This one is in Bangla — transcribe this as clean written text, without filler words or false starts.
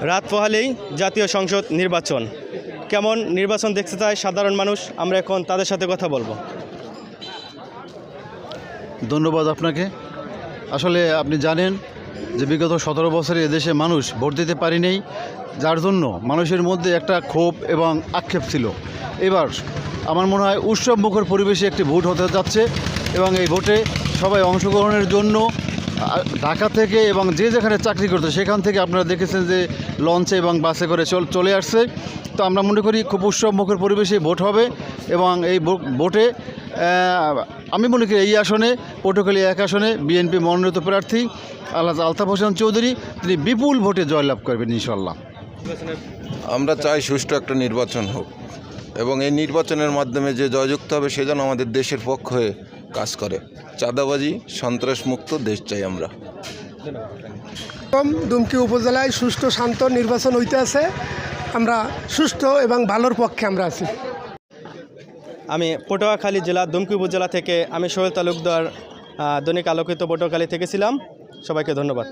রাত পোহালেই জাতীয় সংসদ নির্বাচন। কেমন নির্বাচন দেখতে চায় সাধারণ মানুষ, আমরা এখন তাদের সাথে কথা বলবো। ধন্যবাদ আপনাকে। আসলে আপনি জানেন যে বিগত 17 বছরে এদেশে মানুষ ভোট দিতে পারেনি, যার জন্য মানুষের মধ্যে একটা ক্ষোভ এবং আক্ষেপ ছিল। এবার আমার মনে হয় উৎসবমুখর পরিবেশে একটি ভোট হতে যাচ্ছে এবং এই ভোটে সবাই অংশগ্রহণের জন্য ঢাকা থেকে এবং যে যেখানে চাকরি করতো সেখান থেকে আপনারা দেখেছেন যে লঞ্চে এবং বাসে করে চলে আসছে। তো আমরা মনে করি খুব উৎসবমুখর পরিবেশে ভোট হবে এবং এই ভোটে আমি মনে করি এই আসনে পটুয়াখালী 1 আসনে বিএনপি মনোনীত প্রার্থী আলতাফ হোসেন চৌধুরী তিনি বিপুল ভোটে জয়লাভ করবেন ইনশাল্লাহ। আমরা চাই সুষ্ঠু একটা নির্বাচন হোক এবং এই নির্বাচনের মাধ্যমে যে জয়যুক্ত হবে সে যেন আমাদের দেশের পক্ষ হয়ে কাজ করে। চাঁদাবাজি সন্ত্রাসমুক্ত দেশ চাই আমরা। দুমকি উপজেলায় সুষ্ঠু শান্ত নির্বাচন হইতে আছে, আমরা সুষ্ঠু এবং ভালোর পক্ষে আমরা আছি। আমি পটুয়াখালী জেলা দুমকি উপজেলা থেকে আমি সোহেল তালুকদার, দৈনিক আলোকিত পটুয়াখালী থেকে ছিলাম। সবাইকে ধন্যবাদ।